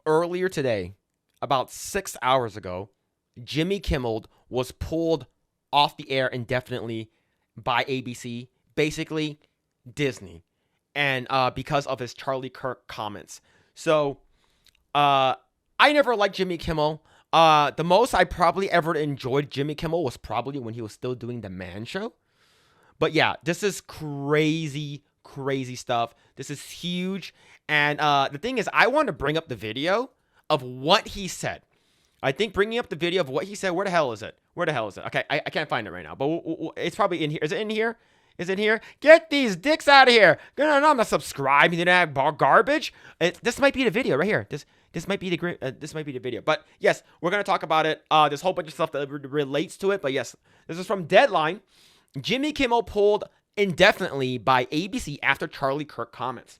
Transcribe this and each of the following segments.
earlier today, about 6 hours ago, Jimmy Kimmel was pulled off the air indefinitely by ABC, basically Disney, and because of his Charlie Kirk comments. So I never liked Jimmy Kimmel. The most I probably ever enjoyed Jimmy Kimmel was probably when he was still doing the Man Show. But yeah, this is crazy stuff. This is huge. And the thing is, I want to bring up the video of what he said. I think bringing up the video of what he said, where the hell is it? Okay, I can't find it right now, but it's probably in here. Is it in here? Is it here? Get these dicks out of here. No, I'm not subscribing to that garbage. This might be the video right here. This might be the video. But yes, we're going to talk about it. There's a whole bunch of stuff that relates to it. But yes, this is from Deadline. Jimmy Kimmel pulled indefinitely by ABC after Charlie Kirk comments.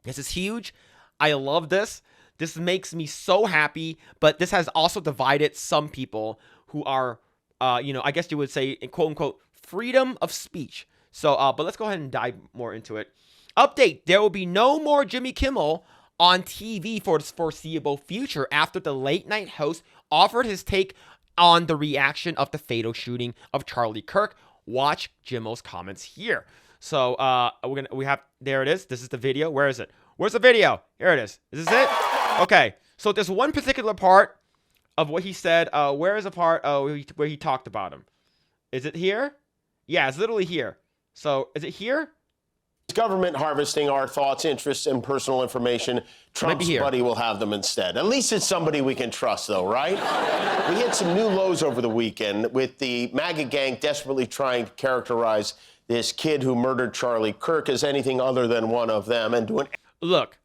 This is huge. I love this. This makes me so happy. But this has also divided some people who are, I guess you would say, in quote unquote, freedom of speech. So, but let's go ahead and dive more into it. Update: there will be no more Jimmy Kimmel on TV for the foreseeable future after the late night host offered his take on the reaction of the fatal shooting of Charlie Kirk. Watch Jimmo's comments here. So there it is. This is the video. Where is it? Where's the video? Here it is. Is this it? Okay. So there's one particular part of what he said. Where is the part where he talked about him? Is it here? Yeah, it's literally here. So is it here? Government harvesting our thoughts, interests, and personal information. Trump's buddy will have them instead. At least it's somebody we can trust, though, right? We hit some new lows over the weekend with the MAGA gang desperately trying to characterize this kid who murdered Charlie Kirk as anything other than one of them and doing. Look,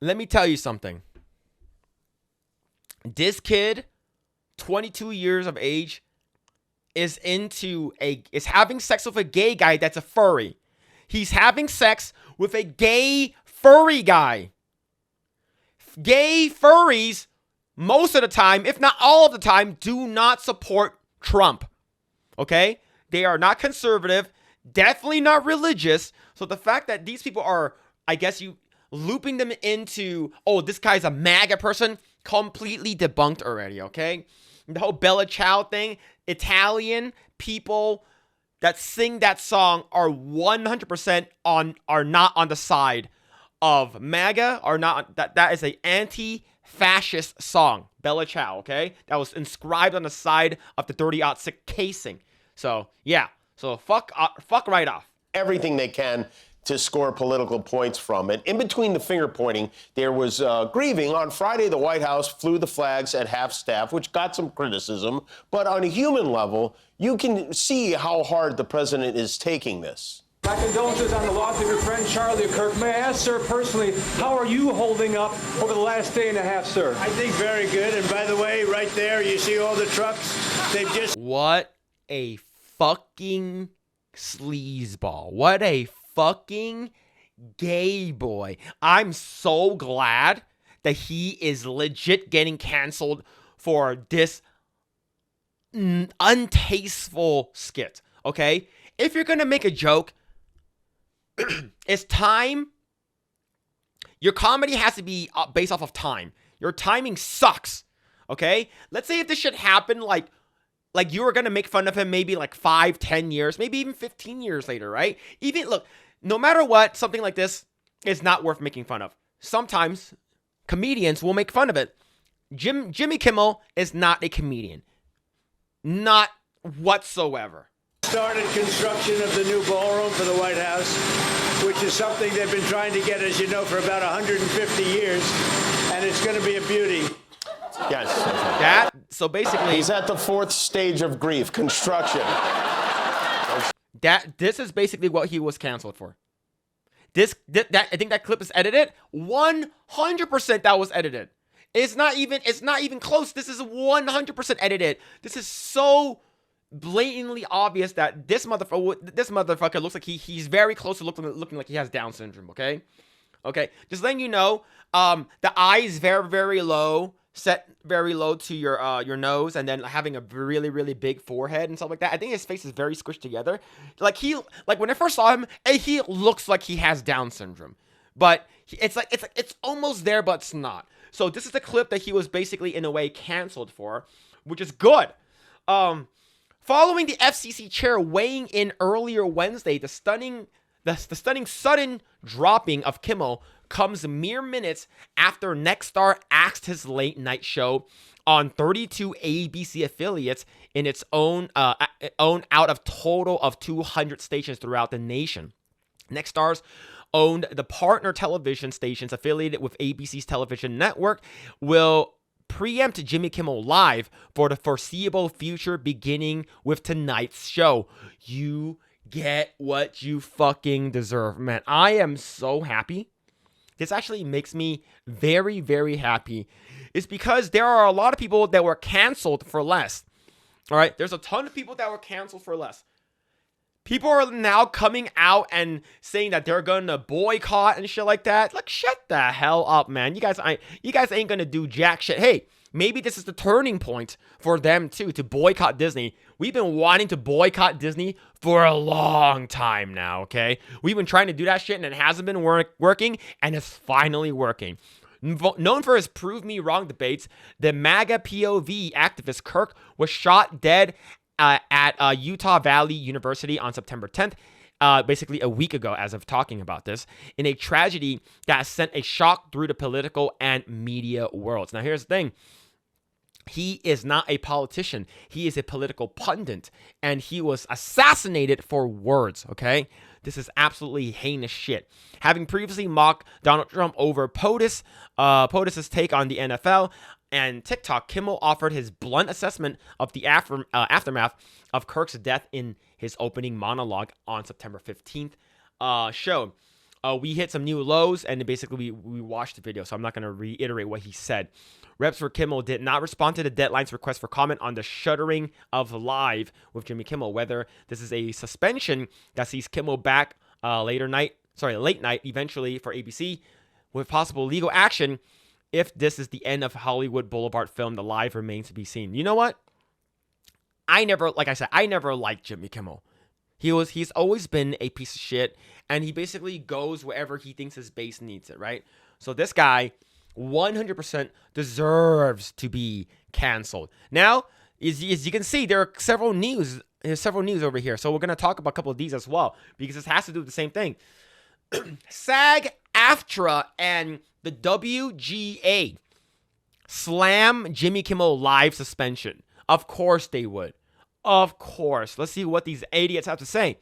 let me tell you something. This kid, 22 years of age, is having sex with a gay guy that's a furry. He's having sex with a gay furry guy. Gay furries, most of the time, if not all of the time, do not support Trump. Okay? They are not conservative, definitely not religious. So the fact that these people are, I guess you looping them into, oh, this guy's a MAGA person, completely debunked already, okay? The whole Bella Ciao thing, Italian people that sing that song are 100% are not on the side of MAGA, are not, that is a anti-fascist song, Bella Ciao, okay? That was inscribed on the side of the 30-06 casing. So, yeah. So, fuck right off. Everything they can to score political points from it. In between the finger pointing, there was grieving. On Friday, the White House flew the flags at half-staff, which got some criticism. But on a human level, you can see how hard the president is taking this. My condolences on the loss of your friend Charlie Kirk. May I ask, sir, personally, how are you holding up over the last day and a half, sir? I think very good. And by the way, right there, you see all the trucks? They've just... What a fucking sleazeball. What a fucking gay boy. I'm so glad that he is legit getting canceled for this untasteful skit, okay? If you're gonna make a joke, it's time. Your comedy has to be based off of time. Your timing sucks, okay? Let's say if this shit happened like you were gonna make fun of him maybe like 5-10 years, maybe even 15 years later, right? Even, look, no matter what, something like this is not worth making fun of. Sometimes comedians will make fun of it. Jimmy Kimmel is not a comedian. Not whatsoever. Started construction of the new ballroom for the White House, which is something they've been trying to get, as you know, for about 150 years, and it's going to be a beauty. Yes. So basically, he's at the fourth stage of grief, construction. This is basically what he was canceled for. I think that clip is edited. 100% that was edited. It's not even close. This is 100% edited. This is so blatantly obvious that this motherfucker looks like he's very close to looking like he has Down syndrome, okay? Okay, just letting you know, the eye is very, very low, set very low to your nose, and then having a really, really big forehead and stuff like that. I think his face is very squished together. Like when I first saw him, he looks like he has Down syndrome, but it's almost there, but it's not. So this is the clip that he was basically in a way canceled for, which is good. Following the FCC chair weighing in earlier Wednesday, the stunning sudden dropping of Kimmel comes mere minutes after Nexstar axed his late night show on 32 ABC affiliates in its own out of total of 200 stations throughout the nation. Nexstar's owned the partner television stations affiliated with ABC's television network will preempt Jimmy Kimmel Live for the foreseeable future, beginning with tonight's show. You get what you fucking deserve, man. I am so happy. This actually makes me very, very happy. It's because there are a lot of people that were canceled for less. All right, there's a ton of people that were canceled for less. People are now coming out and saying that they're gonna boycott and shit like that. Like, shut the hell up, man. You guys ain't gonna do jack shit. Hey, maybe this is the turning point for them too, to boycott Disney. We've been wanting to boycott Disney for a long time now, okay? We've been trying to do that shit and it hasn't been working, and it's finally working. Known for his prove me wrong debates, the MAGA POV activist Kirk was shot dead at Utah Valley University on September 10th, basically a week ago as of talking about this, in a tragedy that sent a shock through the political and media worlds. Now, here's the thing. He is not a politician. He is a political pundit, and he was assassinated for words, okay? This is absolutely heinous shit. Having previously mocked Donald Trump over POTUS's take on the NFL and TikTok, Kimmel offered his blunt assessment of the aftermath of Kirk's death in his opening monologue on September 15th show. We hit some new lows, and basically we watched the video, so I'm not going to reiterate what he said. Reps for Kimmel did not respond to the Deadline's request for comment on the shuttering of Live with Jimmy Kimmel, whether this is a suspension that sees Kimmel back late night eventually for ABC with possible legal action. If this is the end of Hollywood Boulevard film, the Live remains to be seen. You know what? I never liked Jimmy Kimmel. He's always been a piece of shit, and he basically goes wherever he thinks his base needs it, right? So this guy 100% deserves to be canceled. Now, as you can see, there's several news over here. So we're going to talk about a couple of these as well, because this has to do with the same thing. SAG-AFTRA and the WGA slam Jimmy Kimmel Live suspension. Of course they would. Of course. Let's see what these idiots have to say.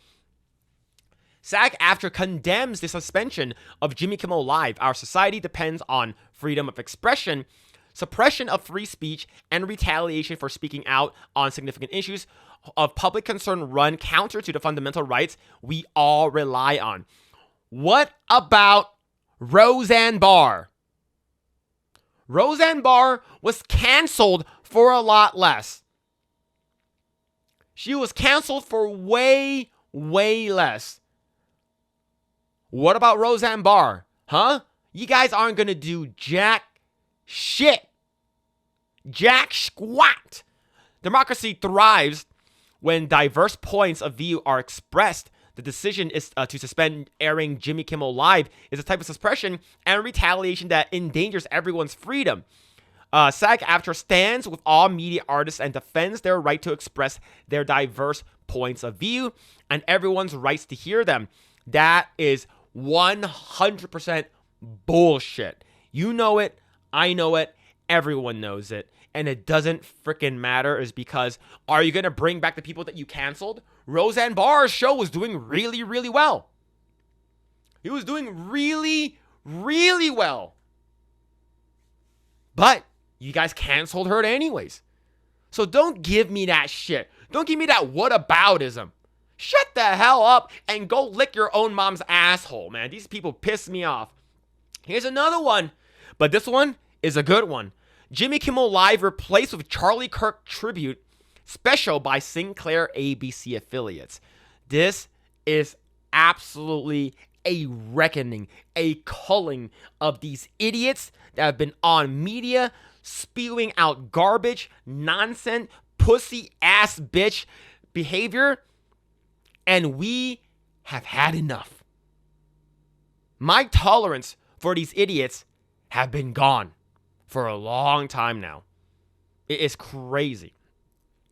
SAG-AFTRA condemns the suspension of Jimmy Kimmel Live. Our society depends on freedom of expression, suppression of free speech, and retaliation for speaking out on significant issues of public concern run counter to the fundamental rights we all rely on. What about Roseanne Barr? Roseanne Barr was canceled for a lot less. She was canceled for way, way less. What about Roseanne Barr? Huh? You guys aren't going to do jack shit. Jack squat. Democracy thrives when diverse points of view are expressed. The decision is to suspend airing Jimmy Kimmel Live is a type of suppression and retaliation that endangers everyone's freedom. SAG-AFTRA stands with all media artists and defends their right to express their diverse points of view and everyone's rights to hear them. That is 100% bullshit. You know it. I know it. Everyone knows it. And it doesn't freaking matter, is because are you going to bring back the people that you canceled? Roseanne Barr's show was doing really, really well. He was doing really, really well. But you guys canceled her anyways. So don't give me that shit. Don't give me that whataboutism. Shut the hell up and go lick your own mom's asshole, man. These people piss me off. Here's another one, but this one is a good one. Jimmy Kimmel Live replaced with Charlie Kirk tribute special by Sinclair ABC affiliates. This is absolutely a reckoning, a culling of these idiots that have been on media spewing out garbage, nonsense, pussy ass bitch behavior, and we have had enough. My tolerance for these idiots have been gone. for a long time now. It is crazy.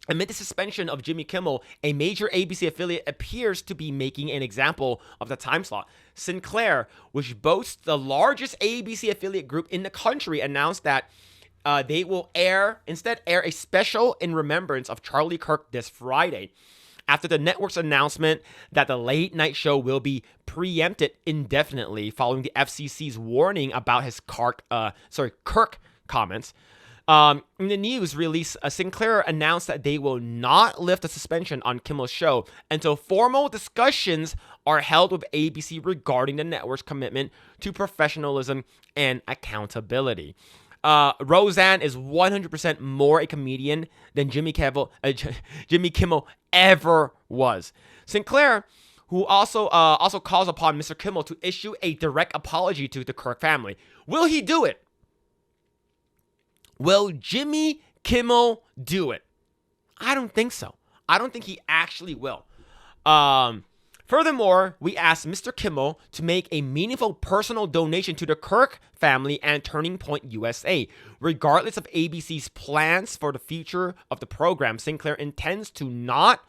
Amid the suspension of Jimmy Kimmel, a major ABC affiliate appears to be making an example of the time slot. Sinclair, which boasts the largest ABC affiliate group in the country, announced that they will instead air a special in remembrance of Charlie Kirk this Friday. After the network's announcement that the late night show will be preempted indefinitely following the FCC's warning about his Kirk comments. In the news release, Sinclair announced that they will not lift the suspension on Kimmel's show until formal discussions are held with ABC regarding the network's commitment to professionalism and accountability. Roseanne is 100% more a comedian than Jimmy Kimmel ever was. Sinclair, who also calls upon Mr. Kimmel to issue a direct apology to the Kirk family. Will he do it? Will Jimmy Kimmel do it? I don't think so. I don't think he actually will. Furthermore, we asked Mr. Kimmel to make a meaningful personal donation to the Kirk family and Turning Point USA. Regardless of ABC's plans for the future of the program, Sinclair intends to not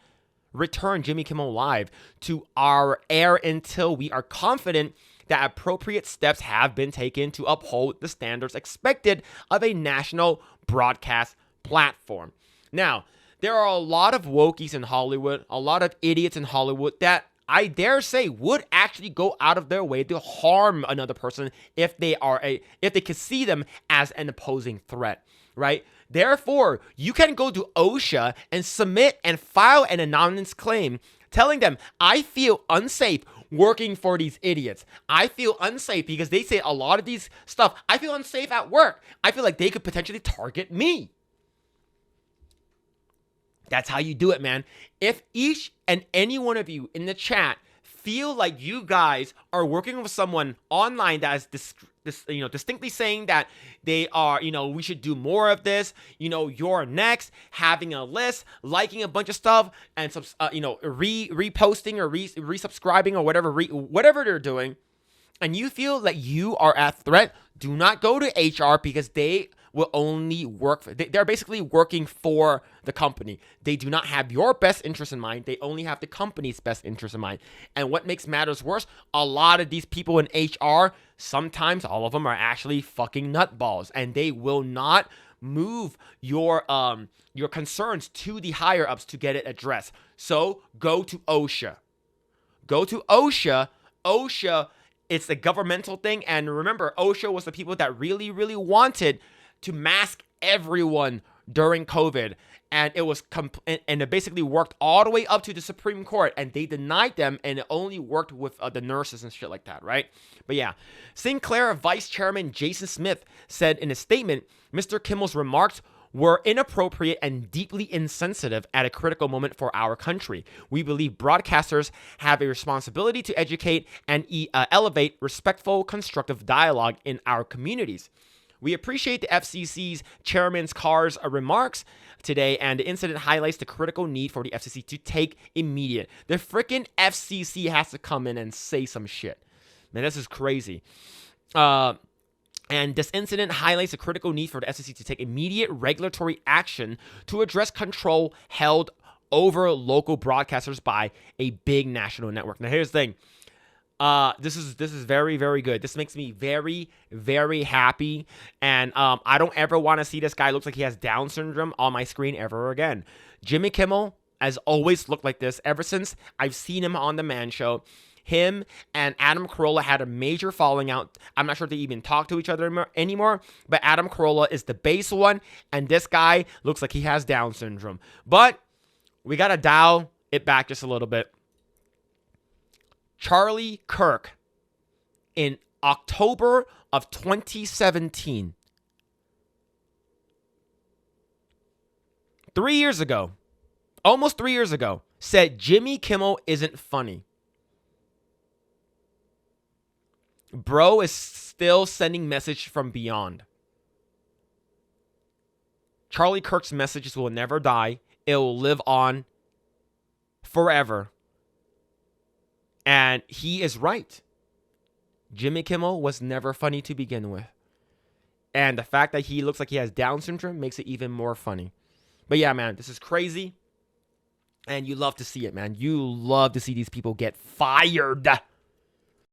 return Jimmy Kimmel Live to our air until we are confident that appropriate steps have been taken to uphold the standards expected of a national broadcast platform. Now, there are a lot of wokies in Hollywood, a lot of idiots in Hollywood that I dare say would actually go out of their way to harm another person if they could see them as an opposing threat, right? Therefore, you can go to OSHA and submit and file an anonymous claim telling them, I feel unsafe working for these idiots. I feel unsafe because they say a lot of these stuff. I feel unsafe at work. I feel like they could potentially target me. That's how you do it, man. If each and any one of you in the chat feel like you guys are working with someone online that is distinctly saying that they are, we should do more of this, you're next, having a list, liking a bunch of stuff, and reposting or resubscribing or whatever they're doing, and you feel that you are at threat, do not go to HR because they will only they're basically working for the company. They do not have your best interest in mind. They only have the company's best interest in mind. And what makes matters worse, a lot of these people in HR, sometimes all of them are actually fucking nutballs, and they will not move your concerns to the higher ups to get it addressed. So go to OSHA. Go to OSHA. OSHA, it's a governmental thing, and remember, OSHA was the people that really, really wanted to mask everyone during COVID, and it was and it basically worked all the way up to the Supreme Court, and they denied them, and it only worked with the nurses and shit like that, right? But yeah, Sinclair Vice Chairman Jason Smith said in a statement, Mr. Kimmel's remarks were inappropriate and deeply insensitive at a critical moment for our country. We believe broadcasters have a responsibility to educate and elevate respectful, constructive dialogue in our communities. We appreciate the FCC's Chairman Carr's remarks today, and the incident highlights the critical need for the FCC to take immediate. The freaking FCC has to come in and say some shit. Man, this is crazy. And this incident highlights the critical need for the FCC to take immediate regulatory action to address control held over local broadcasters by a big national network. Now, here's the thing. This is very, very good. This makes me very, very happy, and I don't ever want to see this guy looks like he has Down syndrome on my screen ever again. Jimmy Kimmel has always looked like this ever since I've seen him on The Man Show. Him and Adam Carolla had a major falling out. I'm not sure if they even talk to each other anymore, but Adam Carolla is the base one, and this guy looks like he has Down syndrome. But we got to dial it back just a little bit. Charlie Kirk, in October of 2017, 3 years ago, almost 3 years ago, said Jimmy Kimmel isn't funny. Bro is still sending message from beyond. Charlie Kirk's messages will never die. It will live on forever. And he is right. Jimmy Kimmel was never funny to begin with. And the fact that he looks like he has Down syndrome makes it even more funny. But yeah, man, this is crazy. And you love to see it, man. You love to see these people get fired.